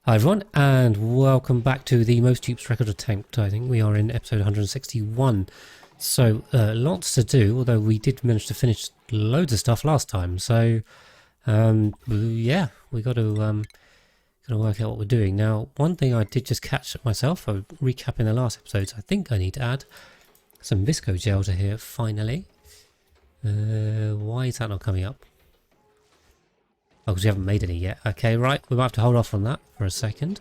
Hi everyone, and welcome back to the most dupes record attempt. I think we are in episode 161. So lots to do, although we did manage to finish loads of stuff last time. So yeah, we got to work out what we're doing now. One thing I did just catch myself, recapping the last episodes. I think I need to add some visco gel to here finally. Why is that not coming up? Oh, because we haven't made any yet. Okay, right. We might have to hold off on that for a second.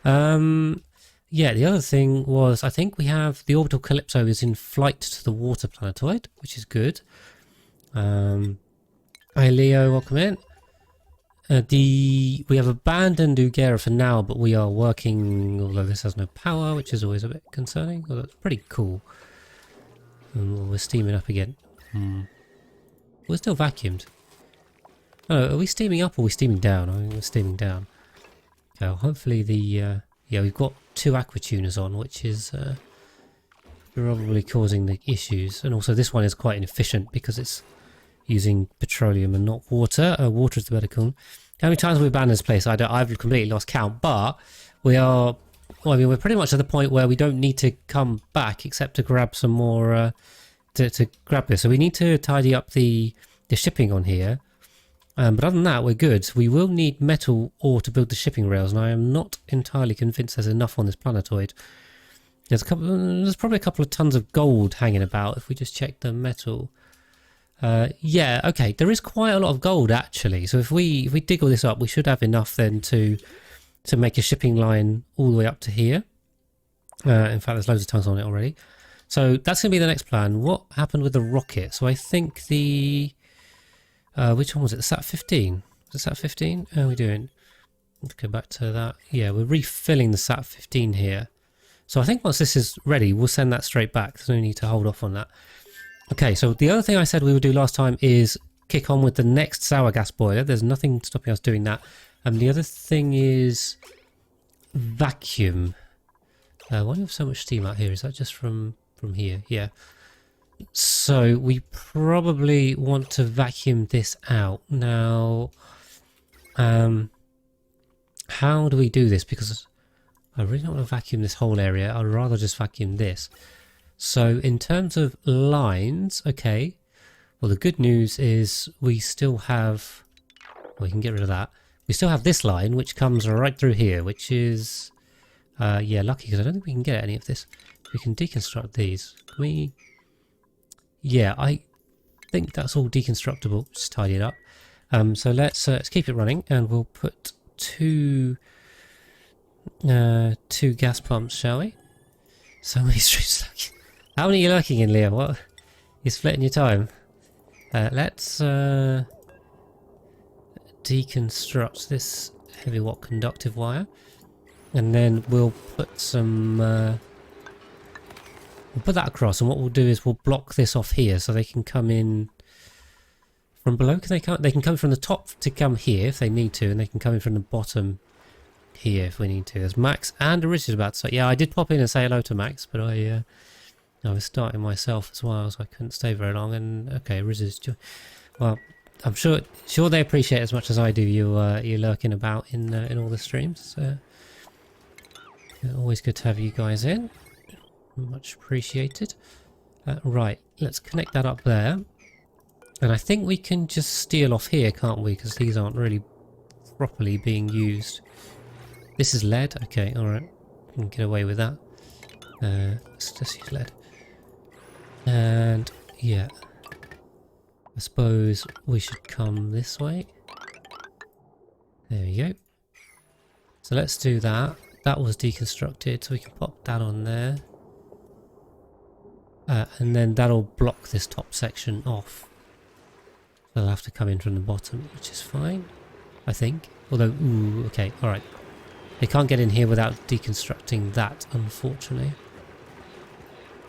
Yeah, the other thing was, I think we have the orbital Calypso is in flight to the water planetoid, which is good. Hey Leo, welcome in. We have abandoned Ugera for now, but we are working, although this has no power, which is always a bit concerning. Well, that's pretty cool. We're steaming up again. We're still vacuumed. Oh, are we steaming up or are we steaming down? I think we're steaming down. Okay, well, hopefully yeah, we've got two aqua tuners on, which is probably causing the issues. And also this one is quite inefficient because it's using petroleum and not water. Water is the better coolant. How many times have we abandoned this place? I've completely lost count, but we are, well, I mean, we're pretty much at the point where we don't need to come back except to grab some more, to grab this. So we need to tidy up the shipping on here. But other than that, we're good. We will need metal ore to build the shipping rails, and I am not entirely convinced there's enough on this planetoid. There's probably a couple of tons of gold hanging about if we just check the metal. Yeah, okay, there is quite a lot of gold actually. So if we dig all this up, we should have enough then to make a shipping line all the way up to here. In fact, there's loads of tons on it already. So that's going to be the next plan. What happened with the rocket? So I think which one was it? The Sat 15? Was it Sat 15? How are we doing? Let's go back to that. Yeah, we're refilling the Sat 15 here. So I think once this is ready, we'll send that straight back. There's no need to hold off on that. Okay, so the other thing I said we would do last time is kick on with the next sour gas boiler. There's nothing stopping us doing that. And the other thing is vacuum. Why do we have so much steam out here? Is that just from here? Yeah. So we probably want to vacuum this out. Now, how do we do this? Because I really don't want to vacuum this whole area. I'd rather just vacuum this. So in terms of lines, okay. Well, the good news is we still have, well, we can get rid of that. We still have this line, which comes right through here, which is, yeah, lucky because I don't think we can get any of this. We can deconstruct these. Can we? Yeah, I think that's all deconstructible. Just tidy it up. So let's keep it running, and we'll put two gas pumps, shall we? So many streets lurking. How many are you lurking in, Leo? What? You're splitting your time. Let's deconstruct this heavy watt conductive wire, and then we'll put some. We'll put that across, and what we'll do is we'll block this off here so they can come in from below. Can they come? They can come from the top to come here if they need to, and they can come in from the bottom here if we need to. There's Max and Richard about to start. Yeah, I did pop in and say hello to Max, but I was starting myself as well, so I couldn't stay very long. And okay, Richard's well, I'm sure they appreciate as much as I do you lurking about in all the streams. Always good to have you guys in. Much appreciated. Right, let's connect that up there. And I think we can just steal off here, can't we? Because these aren't really properly being used. This is lead. Okay, alright. We can get away with that. Let's just use lead. And yeah. I suppose we should come this way. There we go. So let's do that. That was deconstructed, so we can pop that on there. And then that'll block this top section off. They'll have to come in from the bottom, which is fine, I think. Although, ooh, okay, alright. They can't get in here without deconstructing that, unfortunately.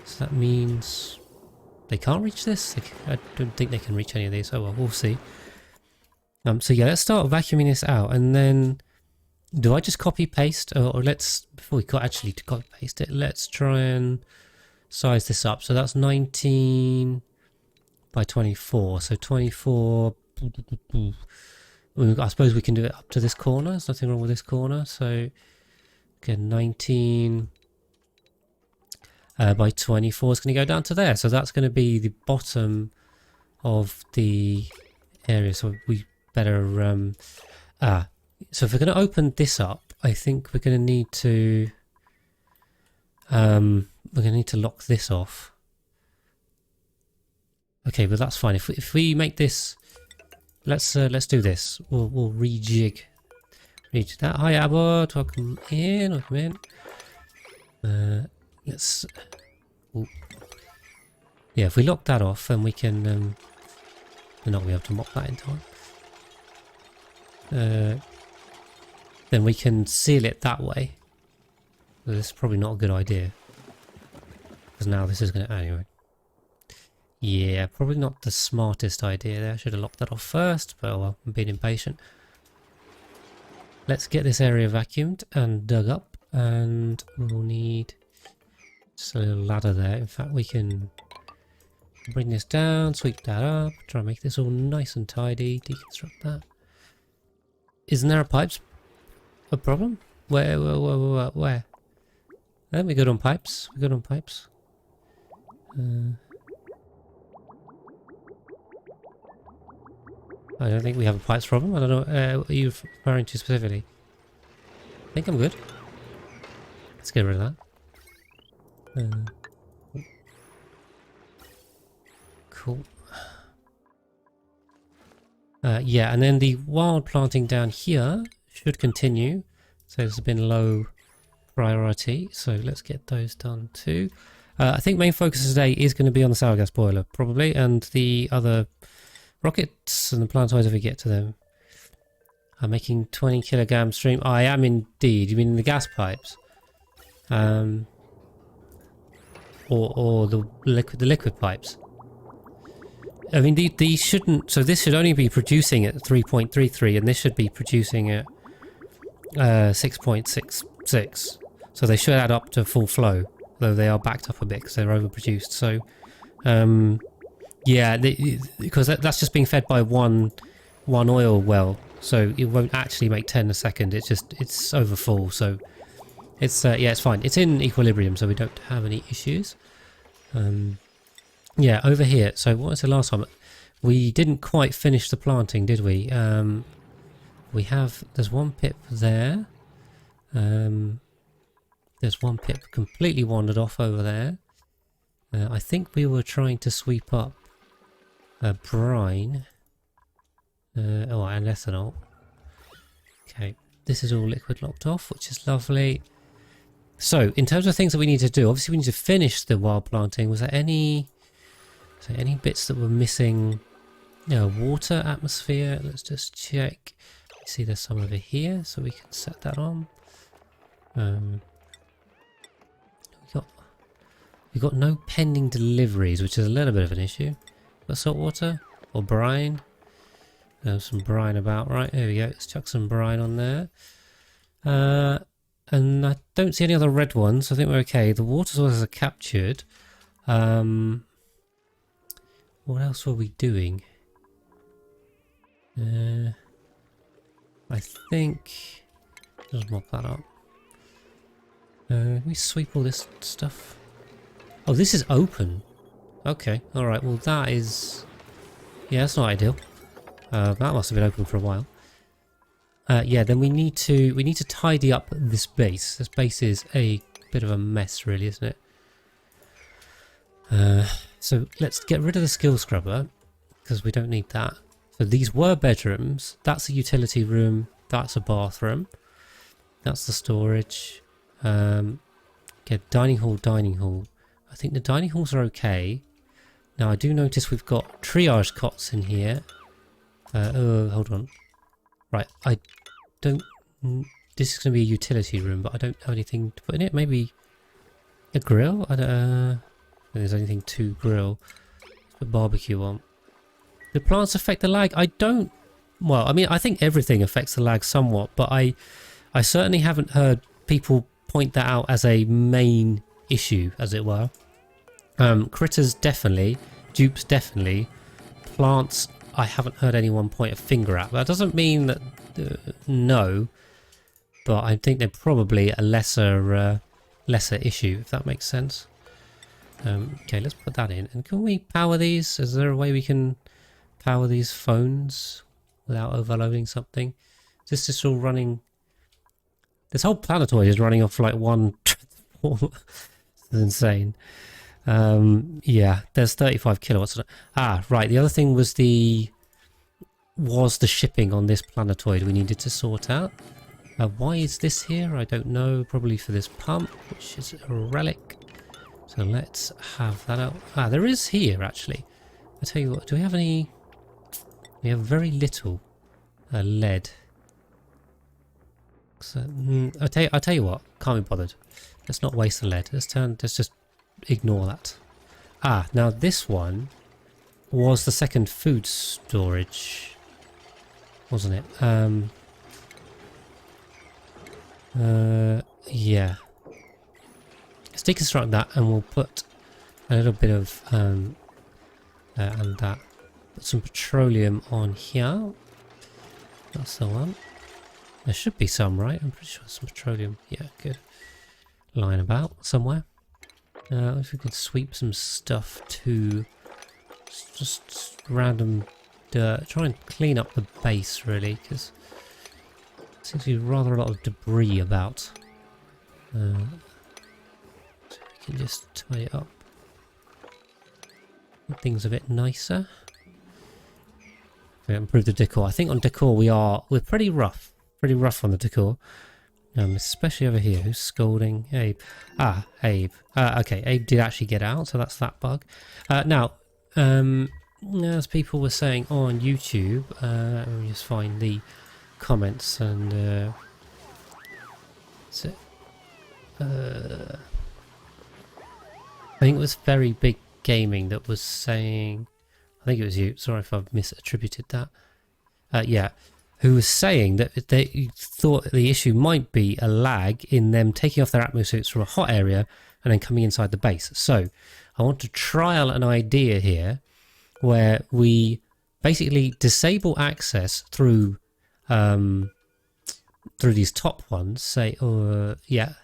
So that means they can't reach this? I don't think they can reach any of these. Oh well, we'll see. So yeah, let's start vacuuming this out, and then do I just copy paste, or let's, before we actually copy paste it, let's try and size this up. So that's 19 by 24. So 24 I suppose we can do it up to this corner. There's nothing wrong with this corner. So again, 19 by 24 is going to go down to there. So that's going to be the bottom of the area. So we better so if we're going to open this up, I think we're going to need to lock this off. Okay, but that's fine. If we make this, let's do this. We'll rejig that. Hi Abbott, welcome in. Welcome in. Let's. Ooh. Yeah, if we lock that off, then we can. We're not going to be able to mop that in time. Then we can seal it that way. But this is probably not a good idea, because now this is going to anyway. Yeah, probably not the smartest idea there. I should have locked that off first, but oh well, I'm being impatient. Let's get this area vacuumed and dug up, and we'll need just a little ladder there. In fact, we can bring this down, sweep that up, try and make this all nice and tidy, deconstruct that. Isn't there a pipes a problem? Where? We're good on pipes. We're good on pipes. I don't think we have a pipes problem. I don't know what are you referring to specifically. I think I'm good. Let's get rid of that. Cool. Yeah, and then the wild planting down here should continue. So it's been low priority. So let's get those done too. I think main focus today is going to be on the sour gas boiler, probably, and the other rockets and the plantoids if we get to them. I'm making 20 kilogram stream. I am indeed. You mean the gas pipes? Or the liquid pipes? I mean, these shouldn't... So this should only be producing at 3.33 and this should be producing at 6.66. So they should add up to full flow, though they are backed up a bit because they're overproduced. So, yeah, because that's just being fed by one oil well, so it won't actually make 10 a second. It's over full, so it's yeah, it's fine. It's in equilibrium, so we don't have any issues. Yeah, over here. So what was the last time? We didn't quite finish the planting, did we? There's one pip there. There's one pip completely wandered off over there. I think we were trying to sweep up brine. And ethanol. Okay, this is all liquid locked off, which is lovely. So, in terms of things that we need to do, obviously we need to finish the wild planting. Was there any bits that were missing? No, water, atmosphere. Let's just check. You see there's some over here, so we can set that on. We got no pending deliveries, which is a little bit of an issue. Got salt water or brine? There's some brine about, right? There we go. Let's chuck some brine on there. And I don't see any other red ones, so I think we're okay. The water sources are captured. What else were we doing? I think... Just mop that up. Can we sweep all this stuff? Oh, this is open. Okay, alright, well that is... Yeah, that's not ideal. That must have been open for a while. Yeah, then we need to tidy up this base. This base is a bit of a mess, really, isn't it? So let's get rid of the skill scrubber, because we don't need that. So these were bedrooms. That's a utility room. That's a bathroom. That's the storage. Get dining hall, dining hall. I think the dining halls are okay. Now I do notice we've got triage cots in here. Oh, hold on. Right, I don't... This is going to be a utility room, but I don't have anything to put in it. Maybe a grill? I don't think there's anything to grill. Let's put barbecue on. Do plants affect the lag? I don't... Well, I mean, I think everything affects the lag somewhat, but I certainly haven't heard people point that out as a main issue, as it were. Critters definitely. Dupes definitely. Plants I haven't heard anyone point a finger at. That doesn't mean that no, but I think they're probably a lesser issue, if that makes sense. Okay, let's put that in. And can we power these? Is there a way we can power these phones without overloading something? Is this all running? This whole planetoid is running off like one transformer. It's insane. Yeah, there's 35 kilowatts. Ah, right. The other thing was the shipping on this planetoid we needed to sort out. Why is this here? I don't know. Probably for this pump, which is a relic. So let's have that out. Ah, there is here actually. I tell you what. Do we have any? We have very little lead. So, I'll tell you what. Can't be bothered. Let's not waste the lead. Let's just ignore that. Ah, now this one was the second food storage, wasn't it? Yeah. Let's deconstruct that, and we'll put a little bit of and that. Put some petroleum on here. That's the one. There should be some, right? I'm pretty sure there's some petroleum. Yeah, good. Lying about somewhere. If we can sweep some stuff to just random dirt. Try and clean up the base, really, because there seems to be rather a lot of debris about. So we can just tie it up. Make things a bit nicer. We improve the decor. I think on decor we're pretty rough. Pretty rough on the decor. Especially over here. Who's scolding? Abe. Ah, Abe. Okay, Abe did actually get out, so that's that bug. Now, as people were saying on YouTube, let me just find the comments and I think it was Very Big Gaming that was saying, I think it was you, sorry if I've misattributed that. Yeah. Who was saying that they thought the issue might be a lag in them taking off their Atmo suits from a hot area and then coming inside the base. So I want to trial an idea here where we basically disable access through these top ones. Say, yeah,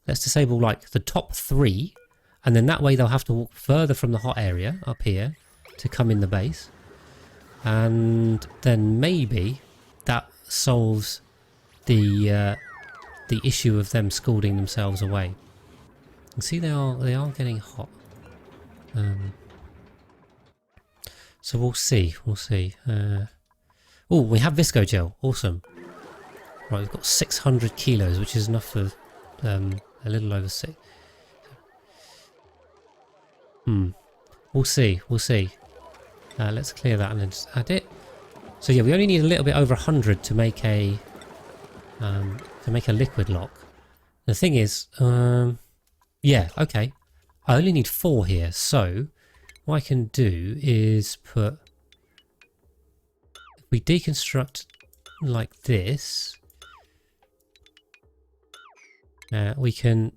let's disable like the top 3, and then that way they'll have to walk further from the hot area up here to come in the base. And then maybe that solves the issue of them scalding themselves away. You see, they are getting hot. So we'll see. Oh, we have Visco gel. Awesome. Right, we've got 600 kilos, which is enough for a little over 6. We'll see. Let's clear that and then just add it. So yeah, we only need a little bit over 100 to make a liquid lock. The thing is, yeah, okay. I only need 4 here, so what I can do is put, if we deconstruct like this, we can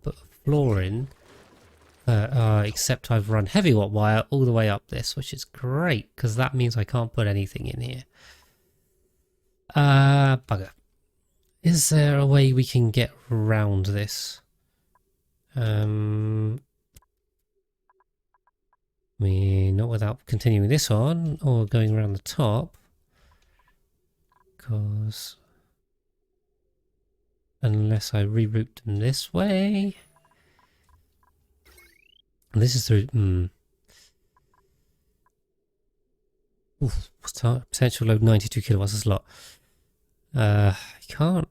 put a floor in. Except I've run heavy watt wire all the way up this, which is great because that means I can't put anything in here. Bugger. Is there a way we can get around this? Not without continuing this on or going around the top, because unless I reroute them this way. This is through. Oof, potential load 92 kilowatts. That's a lot. I can't.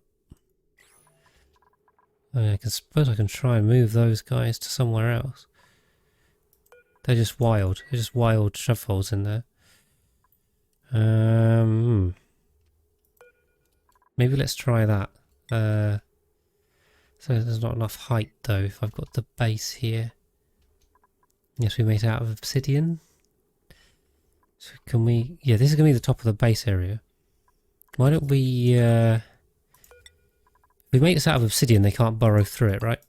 I suppose I can try and move those guys to somewhere else. They're just wild. They're just wild shove holes in there. Maybe let's try that. So there's not enough height though. If I've got the base here. Yes, we made it out of obsidian. So can we... Yeah, this is going to be the top of the base area. Why don't we... If we make this out of obsidian, they can't burrow through it, right?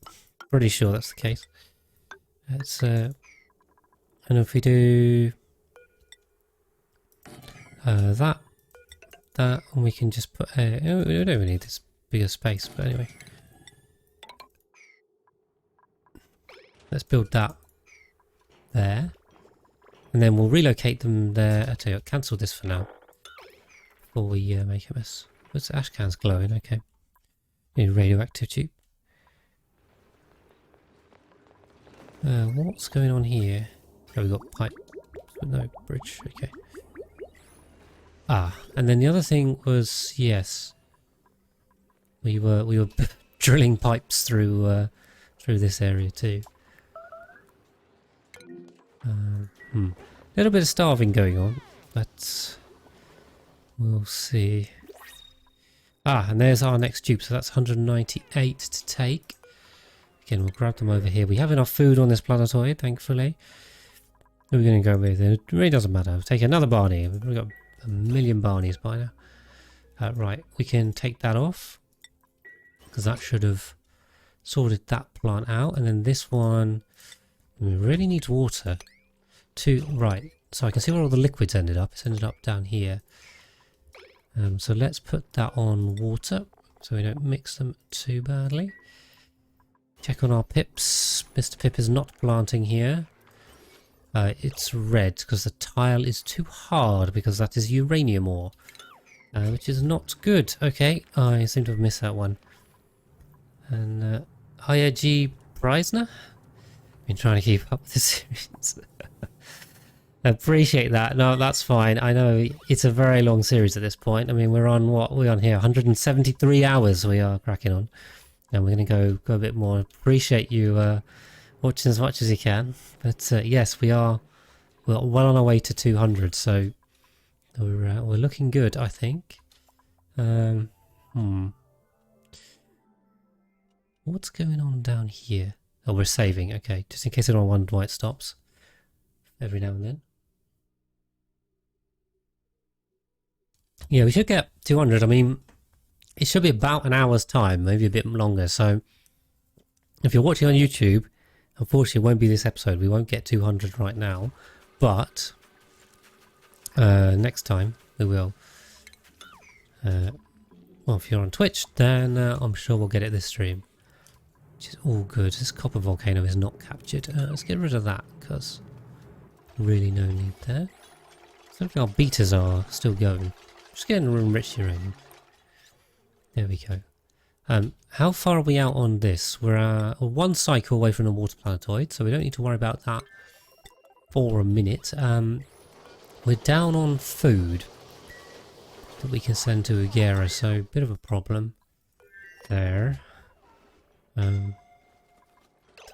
Pretty sure that's the case. Let's... and if we do... That, and we can just put we don't even need this bigger space, but anyway. Let's build that there. And then we'll relocate them there. I tell you what, cancel this for now. Before we make a mess. What's the ash cans glowing? Okay. Need a radioactive tube. What's going on here? Oh, we've got pipe. No, bridge. Okay. Ah, and then the other thing was, yes. We were drilling pipes through this area too. Little bit of starving going on, but we'll see. Ah, and there's our next dupe, so that's 198 to take. Again, we'll grab them over here. We have enough food on this planetoid, thankfully. Who are we going to go with? It really doesn't matter. We'll take another Barney. We've got a million Barneys by now. Right, we can take that off, because that should have sorted that plant out. And then this one, we really need water. Right, so I can see where all the liquids ended up. It's ended up down here. So let's put that on water, so we don't mix them too badly. Check on our pips. Mr. Pip is not planting here. It's red because the tile is too hard, because that is uranium ore, which is not good. Okay, I seem to have missed that one. And Hiya G. Preisner? Been trying to keep up with the series. Appreciate that. No, that's fine. I know it's a very long series at this point. I mean, we're on what? We're on here 173 hours we are cracking on. And we're going to go a bit more. Appreciate you watching as much as you can. But yes, we're well on our way to 200, so we're looking good, I think. What's going on down here? Oh, we're saving. Okay, just in case anyone wondered why it stops every now and then. Yeah, we should get 200. I mean, it should be about an hour's time, maybe a bit longer. So if you're watching on YouTube, unfortunately it won't be this episode. We won't get 200 right now, but next time we will. Well, if you're on Twitch, then I'm sure we'll get it this stream, which is all good. This copper volcano is not captured. Let's get rid of that, because really no need there. So I think our beaters are still going. Just getting enriched uranium. There we go. How far are we out on this? We're one cycle away from the water planetoid, so we don't need to worry about that for a minute. We're down on food that we can send to Ugera, so a bit of a problem there.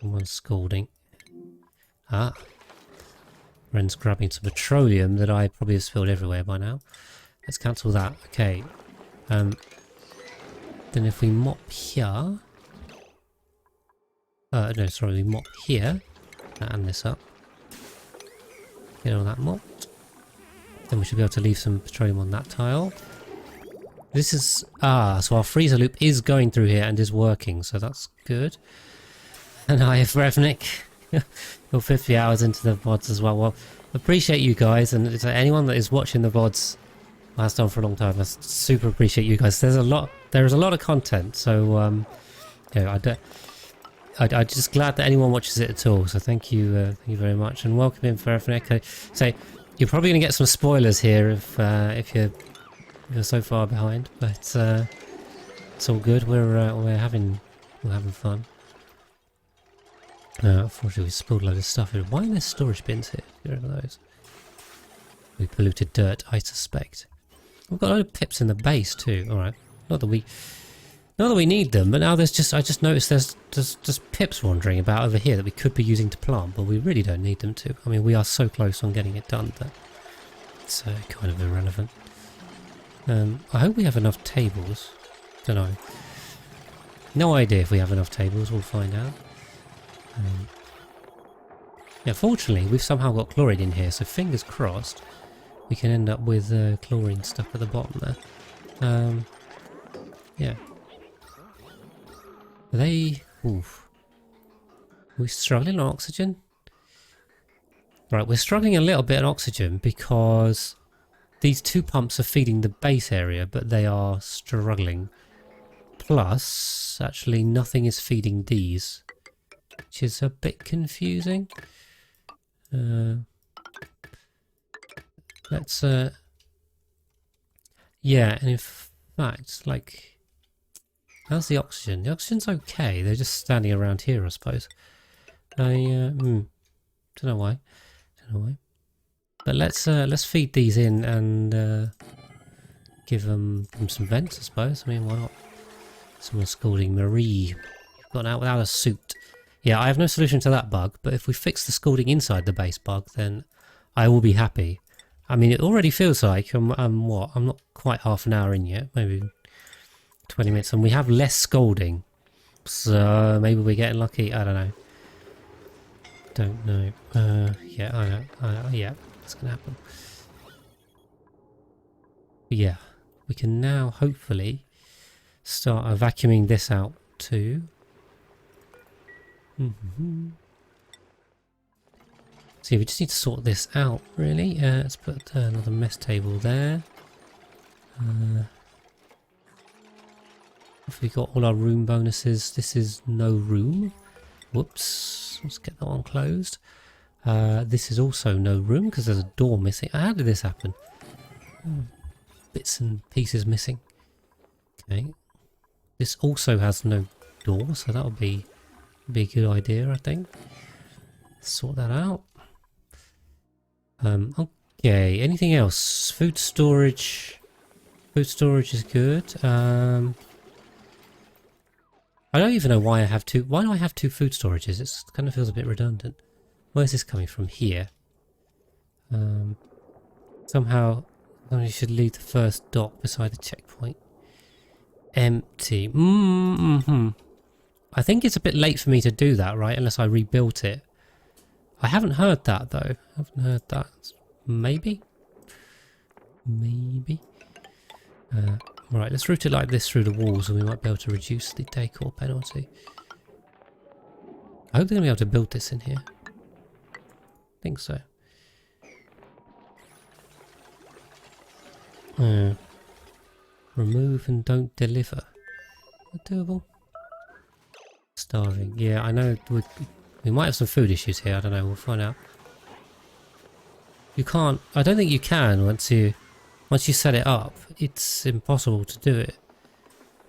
Someone's scalding. Ah. Ren's grabbing some petroleum that I probably have spilled everywhere by now. Let's cancel that. Okay. Then if we mop here... no, sorry, we mop here. And this up. Get all that mopped. Then we should be able to leave some petroleum on that tile. This is... so our freezer loop is going through here and is working, so that's good. And I have Revnik. You're 50 hours into the VODs as well. Well, appreciate you guys, and it's anyone that is watching the VODs has done for a long time. I super appreciate you guys. There is a lot of content, so yeah, I'm just glad that anyone watches it at all. So thank you very much, and welcome in for Revnik. So you're probably going to get some spoilers here if you're so far behind, but it's all good. We're having fun. Unfortunately, we spilled a load of stuff here. Why are there storage bins here? Get rid of those. We polluted dirt, I suspect. We've got a load of pips in the base too. All right, not that we need them, but now I just noticed there's just pips wandering about over here that we could be using to plant, but we really don't need them to. I mean, we are so close on getting it done that it's kind of irrelevant. I hope we have enough tables. Don't know. No idea if we have enough tables. We'll find out. Yeah, fortunately, we've somehow got chlorine in here, so fingers crossed we can end up with chlorine stuck at the bottom there. Yeah. Are they... Oof. Are we struggling on oxygen? Right, we're struggling a little bit on oxygen because these two pumps are feeding the base area, but they are struggling. Plus, actually, nothing is feeding these, which is a bit confusing. Let's, yeah, and in fact, like, how's the oxygen? The oxygen's okay. They're just standing around here, I suppose. Don't know why. Don't know why. But let's feed these in and give them some vents, I suppose. I mean, why not? Someone's scalding Marie. You've gone out without a suit. Yeah, I have no solution to that bug, but if we fix the scalding inside the base bug, then I will be happy. I mean, it already feels like I'm not quite half an hour in yet, maybe 20 minutes, and we have less scalding. So maybe we're getting lucky. I don't know. Don't know. Yeah, I know. Yeah, that's gonna happen. But yeah, we can now hopefully start vacuuming this out too. See, we just need to sort this out, really. Let's put another mess table there. If we got all our room bonuses, this is no room. Whoops, let's get that one closed. This is also no room because there's a door missing. How did this happen? Bits and pieces missing. Okay. This also has no door, so that'll be a good idea, I think. Sort that out. Okay, anything else? Food storage. Food storage is good. I don't even know why I have two. Why do I have two food storages? It kind of feels a bit redundant. Where's this coming from? Here. Somehow, you should leave the first dock beside the checkpoint empty. I think it's a bit late for me to do that, right? Unless I rebuilt it. I haven't heard that though. I haven't heard that. Maybe. Right, let's route it like this through the walls and we might be able to reduce the decor penalty. I hope they're going to be able to build this in here. I think so. Remove and don't deliver. Doable. Starving. Yeah, I know we might have some food issues here. I don't know. We'll find out. You can't. I don't think you can once you set it up. It's impossible to do it.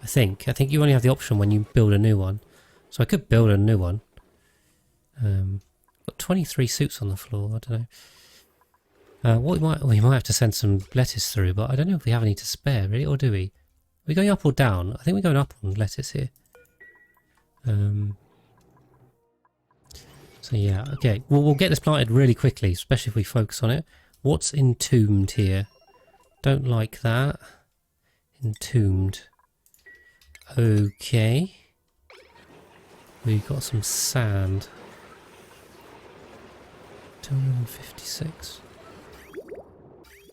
I think you only have the option when you build a new one. So I could build a new one. Got 23 suits on the floor. I don't know. We might have to send some lettuce through, but I don't know if we have any to spare, really, or do we? Are we going up or down? I think we're going up on lettuce here. So yeah, okay. We'll get this planted really quickly, especially if we focus on it. What's entombed here? Don't like that. Entombed. Okay. We've got some sand. 256.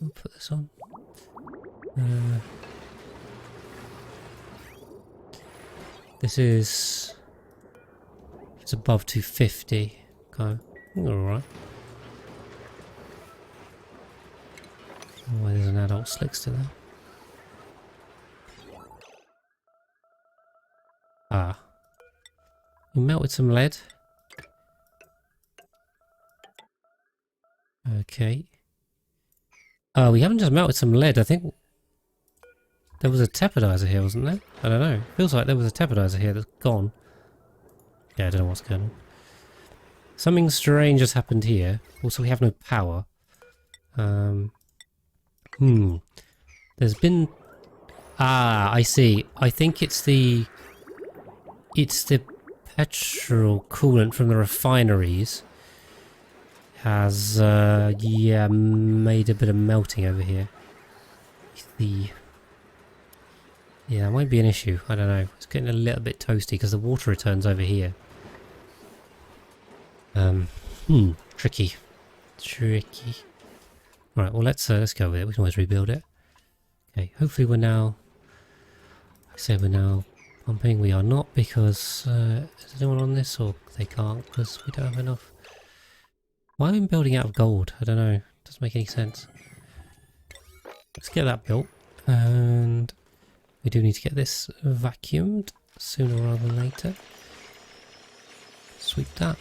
We'll put this on. This is... It's above 250. Okay. Alright. Oh, there's an adult slickster there. Ah. We melted some lead. Okay. Oh, we haven't just melted some lead. I think there was a tepidizer here, wasn't there? I don't know. Feels like there was a tepidizer here that's gone. Yeah, I don't know what's going on. Something strange has happened here. Also, we have no power. There's been... Ah, I see. I think it's the petrol coolant from the refineries has, yeah, made a bit of melting over here. Yeah, that might be an issue. I don't know. It's getting a little bit toasty because the water returns over here. Tricky. Right, well let's go with it. We can always rebuild it. Okay, hopefully we're now... I say we're now pumping. We are not because... is anyone on this or they can't because we don't have enough? Why am I building out of gold? I don't know. Doesn't make any sense. let's get that built. And we do need to get this vacuumed sooner rather than later. Sweep that.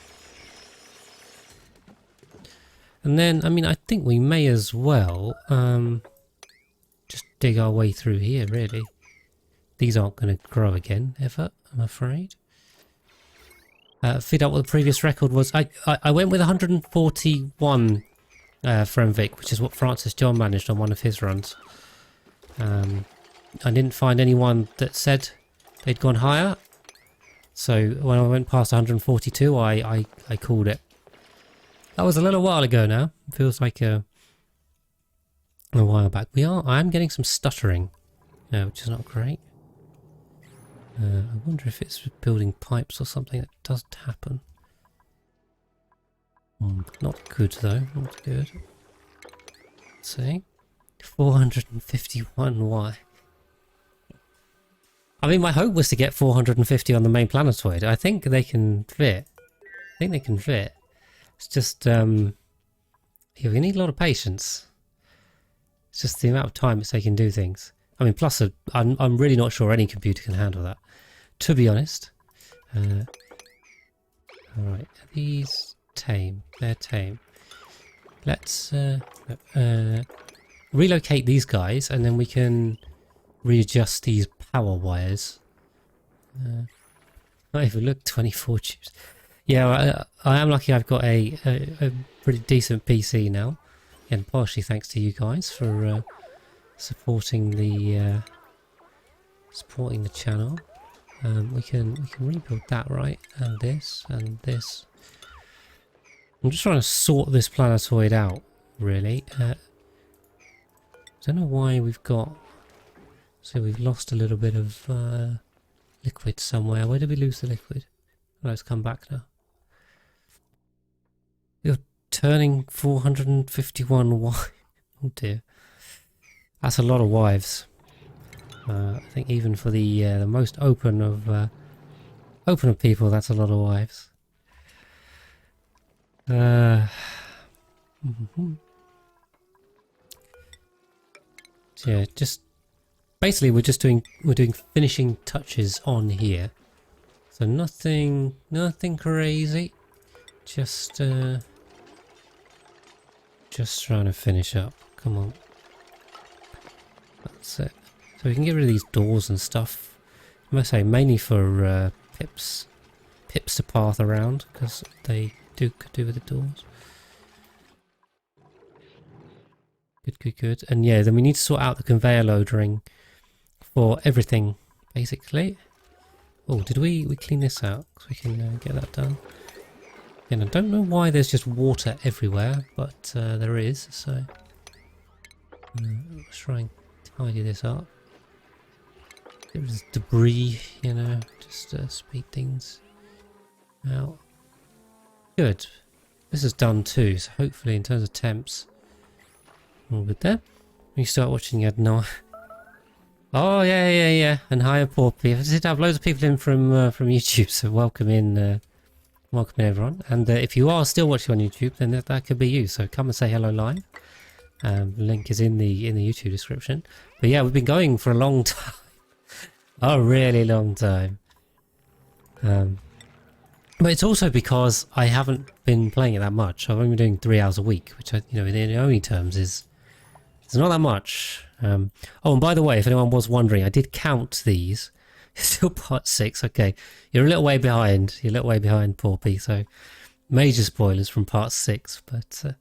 And then, I mean, I think we may as well just dig our way through here, really. These aren't going to grow again, ever, I'm afraid. Figured out what the previous record was. I went with 141 from Vic, which is what Francis John managed on one of his runs. I didn't find anyone that said they'd gone higher. So when I went past 142, I called it. That was a little while ago now. Feels like a while back. I am getting some stuttering, which is not great. I wonder if it's building pipes or something that doesn't happen. Not good though, not good. Let's see. 451, why? I mean, my hope was to get 450 on the main planetoid. I think they can fit. It's just, yeah, we need a lot of patience. It's just the amount of time it's taking to do things. I mean, plus, I'm really not sure any computer can handle that, to be honest. Alright, are these tame? They're tame. Let's relocate these guys, and then we can readjust these power wires. Not even look, 24 tubes. Yeah, I am lucky I've got a pretty decent PC now. And partially thanks to you guys for supporting the channel. We can rebuild that, right? And this and this. I'm just trying to sort this planetoid out, really. I don't know why we've got. So we've lost a little bit of liquid somewhere. Where did we lose the liquid? Oh, it's come back now. You're turning 451 wives. Oh dear. That's a lot of wives. I think even for the most open of people, that's a lot of wives. So yeah, just basically we're doing finishing touches on here. So nothing crazy. Just trying to finish up. Come on. That's it. So we can get rid of these doors and stuff. I must say mainly for pips to path around, because they could do with the doors. Good. And yeah, then we need to sort out the conveyor loading for everything, basically. Oh, did we clean this out? So we can get that done. And I don't know why there's just water everywhere, but there is, so let's try and tidy this up. Get rid of this debris, just speed things out. Good. This is done too, so hopefully in terms of temps, all good there. When you start watching it now. Oh yeah. And hi, Porpy. I did have loads of people in from YouTube, so welcome in everyone. And if you are still watching on YouTube, then that could be you. So come and say hello live. Link is in the YouTube description. But yeah, we've been going for a long time, a really long time. But it's also because I haven't been playing it that much. I've only been doing 3 hours a week, which in only terms is it's not that much. Oh, and by the way, if anyone was wondering, I did count these. It's still part 6. Okay, you're a little way behind. You're a little way behind, Porpy. So major spoilers from part 6. But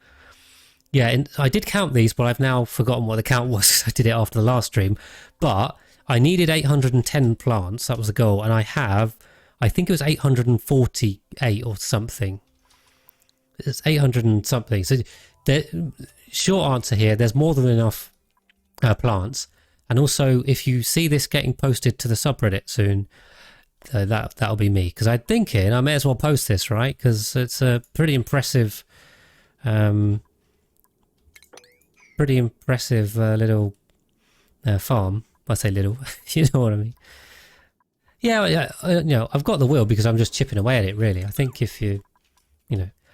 yeah, and I did count these, but I've now forgotten what the count was because I did it after the last stream. But I needed 810 plants. That was the goal, and I think it was 848 or something. It's 800 and something. So the short answer here, there's more than enough plants. And also, if you see this getting posted to the subreddit soon, that'll be me. Because I'm thinking I may as well post this, right? Because it's a pretty impressive, little farm. I say little, you know what I mean. Yeah, I've got the will because I'm just chipping away at it, really. I think if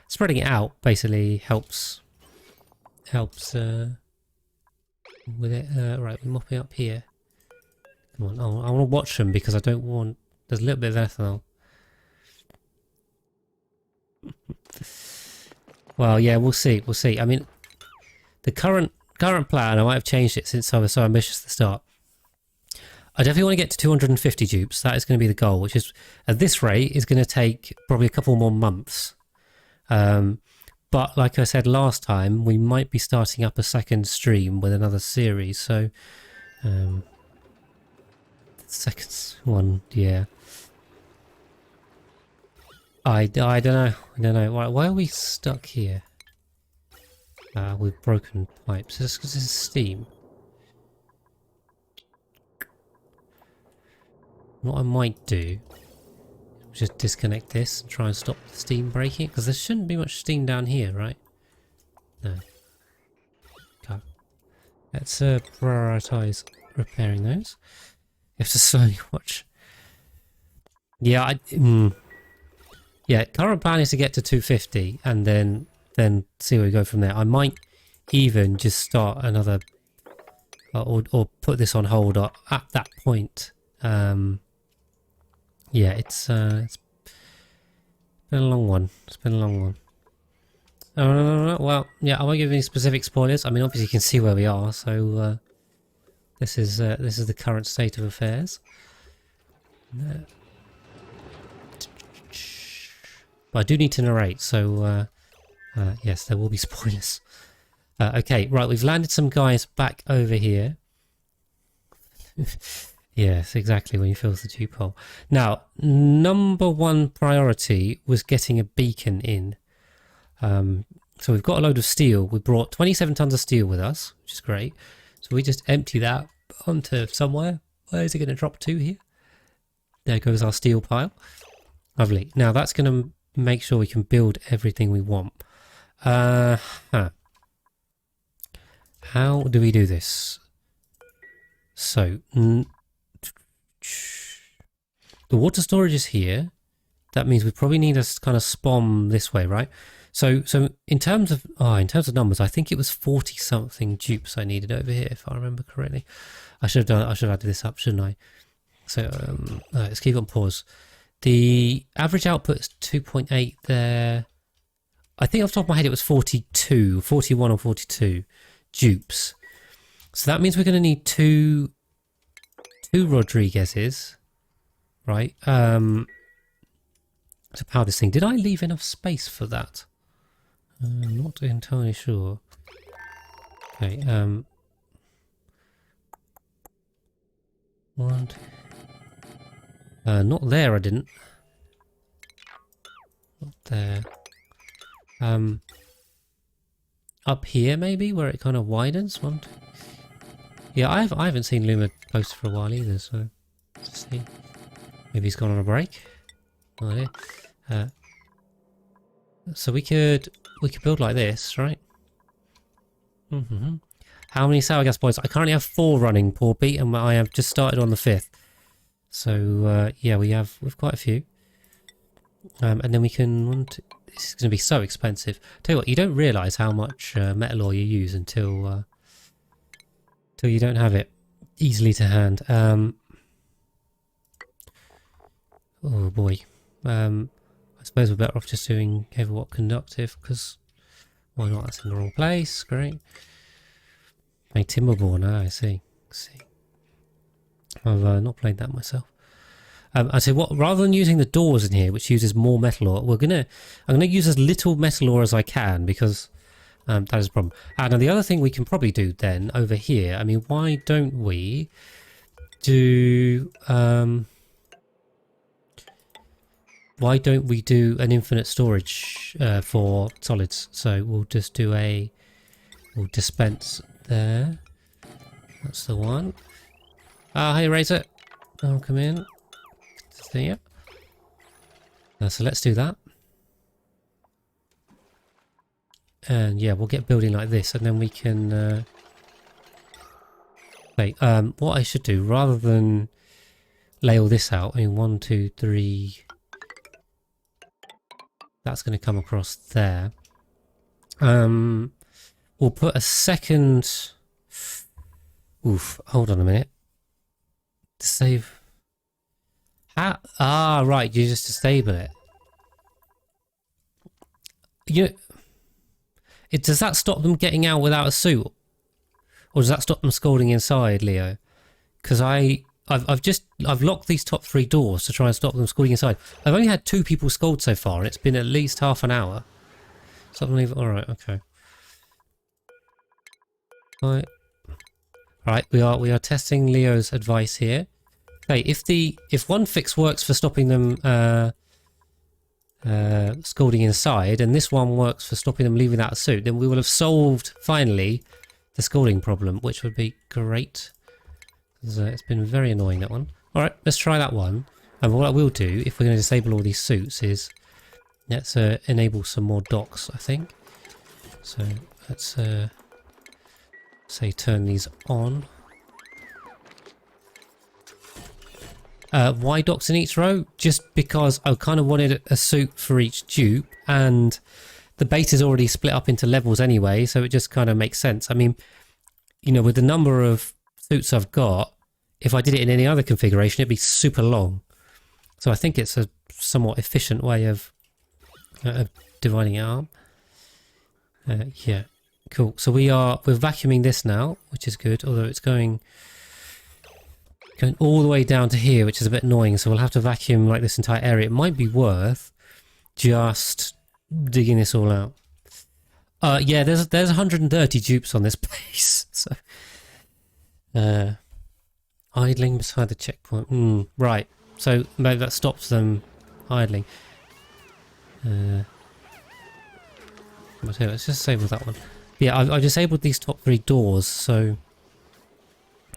spreading it out basically helps with it. Right, we're mopping up here. Come on, I want to watch them because I don't want... There's a little bit of ethanol. Well, yeah, we'll see. We'll see. I mean, the current plan, I might have changed it since I was so ambitious at the start. I definitely want to get to 250 dupes. That is going to be the goal, which is, at this rate, is going to take probably a couple more months. But like I said last time, we might be starting up a second stream with another series. So, the second one, yeah. I don't know. I don't know. Why are we stuck here? With broken pipes. Is this because it's steam? What I might do is just disconnect this and try and stop the steam breaking, because there shouldn't be much steam down here, right? No. Okay. Let's prioritise repairing those. You have to slowly watch. Yeah, yeah, current plan is to get to 250 and then see where we go from there. I might even just start another or put this on hold at that point. Yeah, it's been a long one. It's been a long one. Well, yeah, I won't give any specific spoilers. I mean, obviously you can see where we are, so this is the current state of affairs. But I do need to narrate, so yes, there will be spoilers. Okay, right, we've landed some guys back over here. Yes, exactly, when you fill the dupe hole. Now, number one priority was getting a beacon in. So we've got a load of steel. We brought 27 tons of steel with us, which is great. So we just empty that onto somewhere. Where is it going to drop to here? There goes our steel pile. Lovely. Now that's going to make sure we can build everything we want. How do we do this? So, the water storage is here. That means we probably need to kind of spawn this way, right? So in terms of numbers, I think it was 40 something dupes I needed over here, if I remember correctly. I should have added this up, shouldn't I? So let's keep on pause. The average output is 2.8 there. I think off the top of my head it was 41 or 42 dupes. So that means we're going to need two Rodriguez's, right? To power this thing. Did I leave enough space for that? I'm not entirely sure. Okay, one, two. Not there, I didn't. Not there. Up here maybe, where it kind of widens. One, two. Yeah, I haven't seen Luma post for a while either, so let's see. Maybe he's gone on a break. No idea. So we could build like this, right? How many sour gas boilers? I currently have 4 running, poor Pete, and I have just started on the 5th. So yeah, we've quite a few. And then we can. This is going to be so expensive. Tell you what, you don't realise how much metal ore you use until you don't have it easily to hand. Oh boy. I suppose we're better off just doing Overwatt conductive, because why not? That's in the wrong place. Great. Hey, Timberborn. Ah, I see. I've not played that myself. I say what? Rather than using the doors in here, which uses more metal ore, I'm gonna use as little metal ore as I can, because that is a problem. Now the other thing we can probably do then over here. I mean, why don't we do? Why don't we do an infinite storage for solids? So we'll just do we'll dispense there. That's the one. Hey Razor. Oh, come in. See ya. So let's do that. And yeah, we'll get building like this, and then we can... what I should do, rather than lay all this out, I mean 1, 2, 3... That's going to come across there. We'll put a second... Oof, hold on a minute. To save... How? Ah, right, you just disable it. Does that stop them getting out without a suit? Or does that stop them scalding inside, Leo? Because I've locked these top 3 doors to try and stop them scalding inside. I've only had 2 people scald so far, and it's been at least half an hour. Suddenly, all right, okay. All right, we are testing Leo's advice here. Okay, if one fix works for stopping them scalding inside, and this one works for stopping them leaving without a suit, then we will have solved finally the scalding problem, which would be great. It's been very annoying, that one. All right, let's try that one. And what I will do, if we're going to disable all these suits, is let's enable some more docks, I think. So let's say turn these on. Why docks in each row? Just because I kind of wanted a suit for each dupe, and the base is already split up into levels anyway, so it just kind of makes sense. I mean, you know, with the number of suits I've got, if I did it in any other configuration, it'd be super long. So I think it's a somewhat efficient way of dividing it up. Yeah, cool. So we're vacuuming this now, which is good, although it's going all the way down to here, which is a bit annoying. So we'll have to vacuum like this entire area. It might be worth just digging this all out. Yeah, there's 130 dupes on this base. So, idling beside the checkpoint. Right. So maybe that stops them idling. Let's just disable that one. Yeah, I've disabled these top 3 doors, so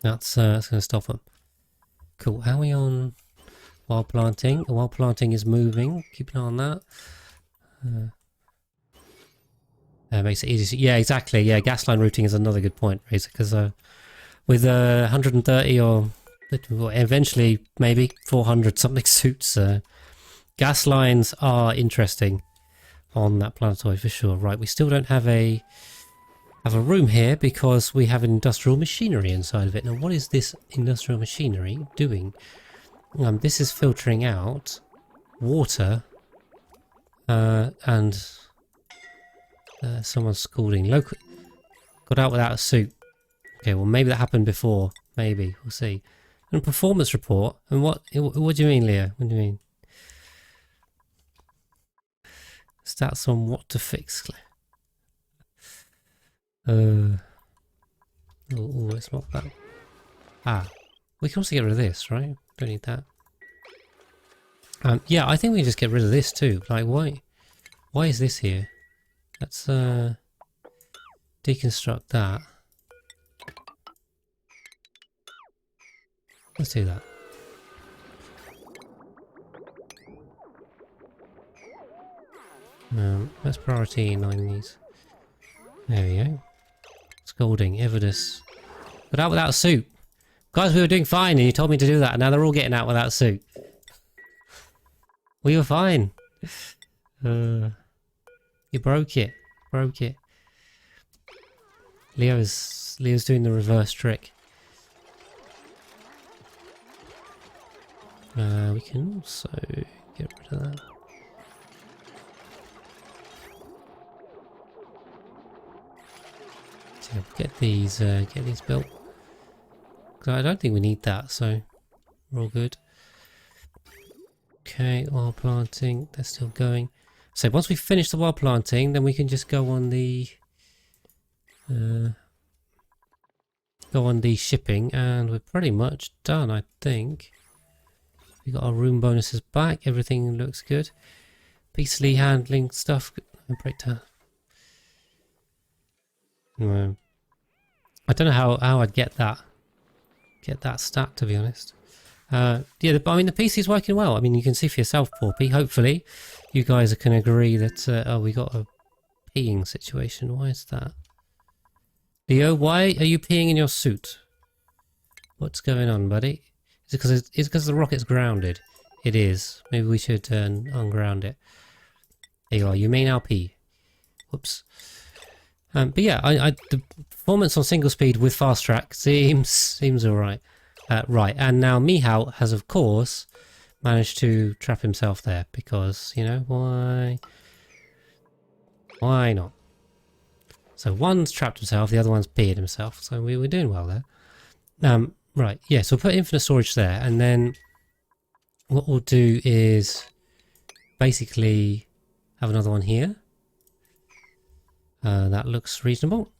that's going to stop them. Cool. How are we on wild planting? The wild planting is moving. Keep an eye on that. That makes it easy. Yeah, exactly. Yeah, gas line routing is another good point, Razor, because with 130 or eventually maybe 400 something suits, gas lines are interesting on that planetoid for sure. Right, we still don't have a room here because we have industrial machinery inside of it. Now, what is this industrial machinery doing? This is filtering out water and someone's scalding. Got out without a suit. Okay, well maybe that happened before. Maybe, we'll see. And performance report. And what do you mean, Leo? What do you mean? Stats on what to fix. Let's mark that. We can also get rid of this, right? Don't need that. Yeah, I think we can just get rid of this too. Like, why is this here? Let's deconstruct that. Let's do that. Let's priority 9 these. There we go. Scalding, Evidus. Got out without a suit. Guys, we were doing fine and you told me to do that, and now they're all getting out without a suit. We were fine. You broke it. Broke it. Leo's doing the reverse trick. We can also get rid of that. So get these built. Because I don't think we need that, so we're all good. Okay, wild planting, they're still going. So once we finish the wild planting, then we can just go on the shipping, and we're pretty much done, I think. We got our room bonuses back. Everything looks good. Beastly handling stuff. Breakdown. I don't know how I'd get that stat, to be honest. Yeah, I mean the PC's working well. I mean you can see for yourself, Porpy. Hopefully, you guys can agree that oh, we got a peeing situation. Why is that? Leo, why are you peeing in your suit? What's going on, buddy? Is it because the rocket's grounded? It is. Maybe we should unground it. There you are. You may now pee. Whoops. But yeah, the performance on single speed with fast track seems alright. Right, and now Mihao has of course managed to trap himself there because, you know, why not? So one's trapped himself, the other one's peed himself, so we're doing well there. Right, yeah, so we'll put infinite storage there, and then what we'll do is basically have another one here. That looks reasonable.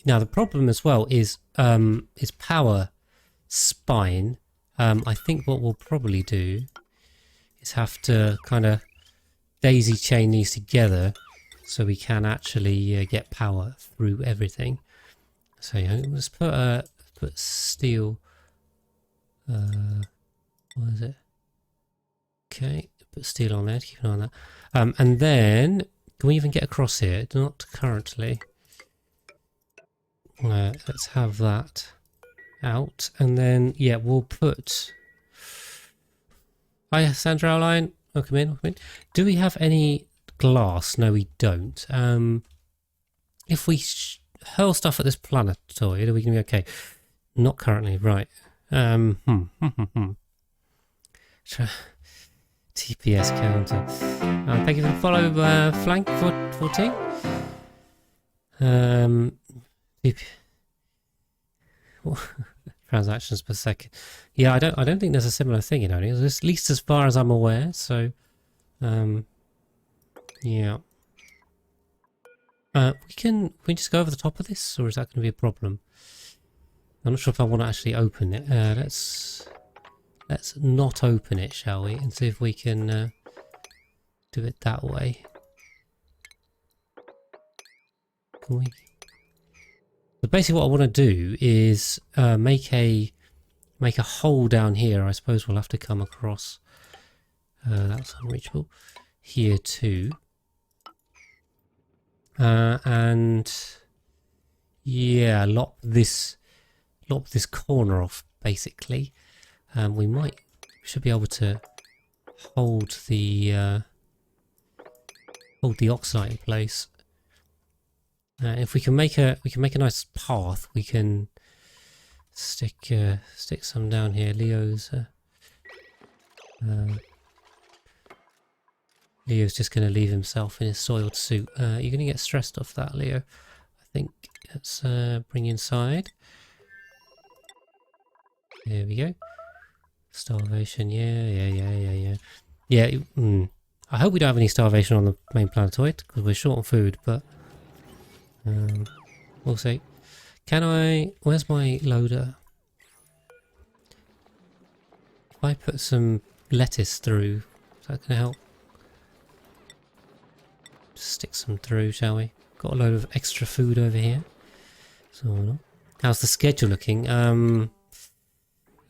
Now the problem as well is power spine. I think what we'll probably do is have to kind of daisy chain these together so we can actually get power through everything. So yeah, let's put steel. What is it? Okay, put steel on there to keep an eye on that. And then can we even get across here? Not currently. Let's have that out, and then yeah, we'll put. Hi, Sandra Line. Welcome in. Welcome in. Do we have any glass? No, we don't. If we hurl stuff at this planetoid, are we going to be okay? Not currently, right? TPS counter. Thank you for the follow, Flank 14. Transactions per second. Yeah, I don't think there's a similar thing in only, at least as far as I'm aware. So, yeah. Can we just go over the top of this, or is that going to be a problem? I'm not sure if I want to actually open it. Let's not open it, shall we? And see if we can do it that way. Can we? But basically what I want to do is make a hole down here. I suppose we'll have to come across. That's unreachable. Here too. And yeah, lock this corner off basically. We should be able to hold the oxide in place. If we can make a nice path, we can stick some down here. Leo's just going to leave himself in his soiled suit. You're going to get stressed off that, Leo. I think let's bring inside. There we go. Starvation, yeah. I hope we don't have any starvation on the main planetoid because we're short on food, but we'll see. Where's my loader? If I put some lettuce through, is that going to help? Just stick some through, shall we? Got a load of extra food over here. So, how's the schedule looking?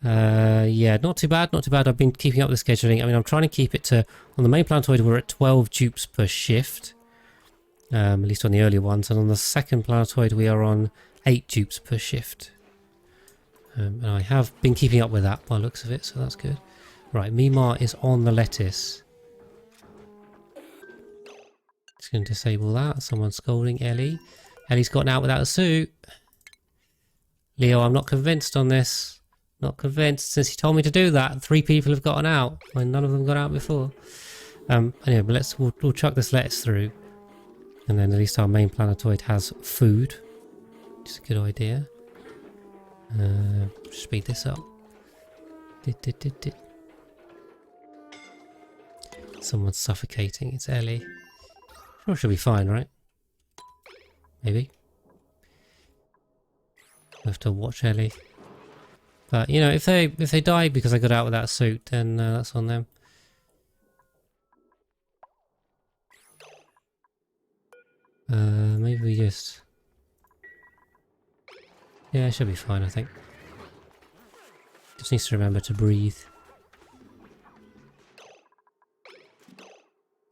Yeah, not too bad. I've been keeping up with the scheduling. I mean, I'm trying to keep it to, on the main planetoid we're at 12 dupes per shift. At least on the earlier ones. And on the second planetoid we are on 8 dupes per shift. And I have been keeping up with that by the looks of it, so that's good. Right, Mima is on the lettuce. Just going to disable that. Someone's scolding Ellie. Ellie's gotten out without a suit. Leo, I'm not convinced on this. Not convinced. Since he told me to do that, 3 people have gotten out when none of them got out before. Anyway, but we'll chuck this lettuce through. And then at least our main planetoid has food. Which is a good idea. Speed this up. Someone's suffocating. It's Ellie. Sure, she'll be fine, right? Maybe. We have to watch Ellie. But you know, if they die because they got out without a suit, then that's on them. Maybe we just... Yeah, it should be fine, I think. Just needs to remember to breathe.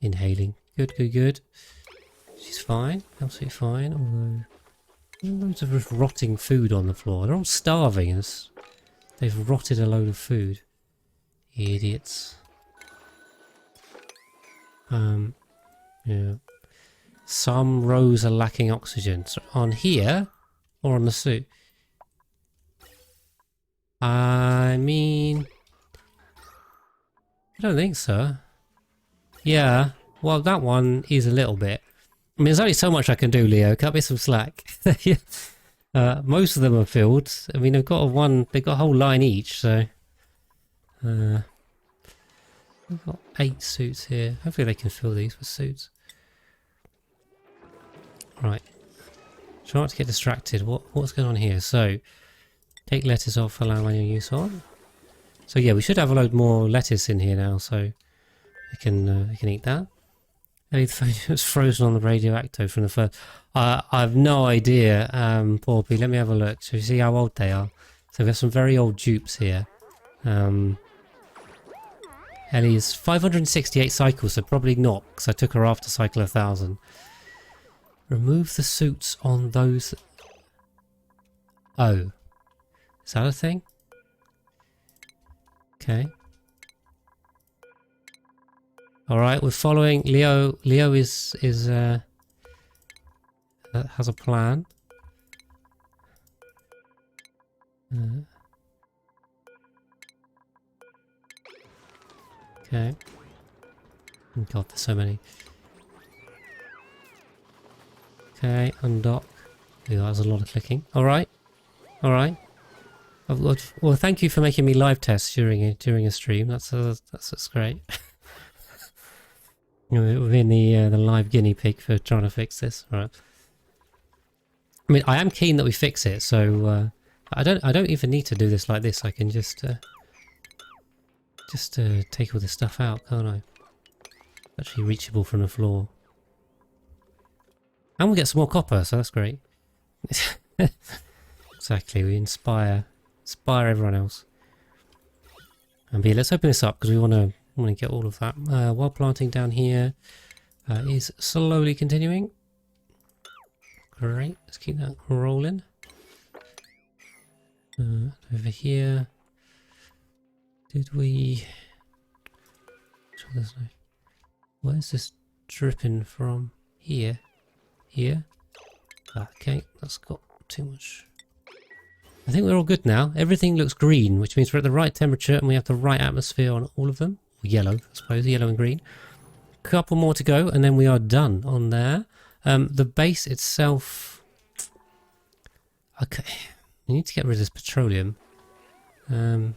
Inhaling. Good. She's fine, absolutely fine. Although, loads of just rotting food on the floor. They're all starving and they've rotted a load of food. Idiots. Yeah. Some rows are lacking oxygen. So on here or on the suit? I mean, I don't think so. Yeah, well, that one is a little bit. I mean, there's only so much I can do, Leo. Cut me some slack. Most of them are filled. I mean, they've got a whole line each, so. We've got 8 suits here. Hopefully they can fill these with suits. Right. Try not to get distracted. What's going on here? So, take lettuce off, allow manual use on. So yeah, we should have a load more lettuce in here now, so we can eat that. It's frozen on the radioactive from the first. I have no idea, Porpy. Let me have a look. So you see how old they are. So we have some very old dupes here. Ellie is 568 cycles, so probably not, because I took her after cycle 1000. Remove the suits on those. Oh, is that a thing? Okay. All right, we're following Leo. Leo is has a plan. Okay. Oh God, there's so many. Okay, undock. Yeah, that was a lot of clicking. All right, all right. Well, thank you for making me live test during a stream. That's great. We've been the live guinea pig for trying to fix this. All right. I mean, I am keen that we fix it, so I don't even need to do this like this. I can just take all this stuff out, can't I? Actually reachable from the floor. And we'll get some more copper, so that's great. Exactly, we inspire everyone else. And B, let's open this up because we want to get all of that. While planting down here is slowly continuing. Great, let's keep that rolling. Over here, did we? Where's this dripping from? Here. Here. Okay, that's got too much. I think we're all good now. Everything looks green, which means we're at the right temperature and we have the right atmosphere on all of them. Or yellow, I suppose, yellow and green. Couple more to go and then we are done on there. The base itself... Okay, we need to get rid of this petroleum. Is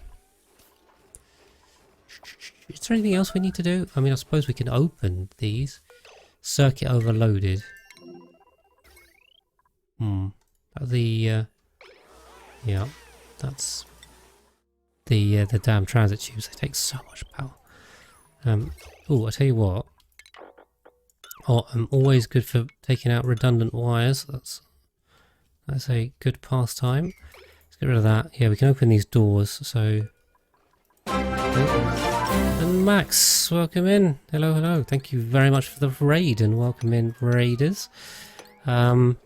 there anything else we need to do? I mean, I suppose we can open these. Circuit overloaded. Yeah, that's the damn transit tubes. They take so much power. Oh, I tell you what. Oh, I'm always good for taking out redundant wires. That's a good pastime. Let's get rid of that. Yeah, we can open these doors. So, and Max, welcome in. Hello, hello. Thank you very much for the raid and welcome in, raiders. How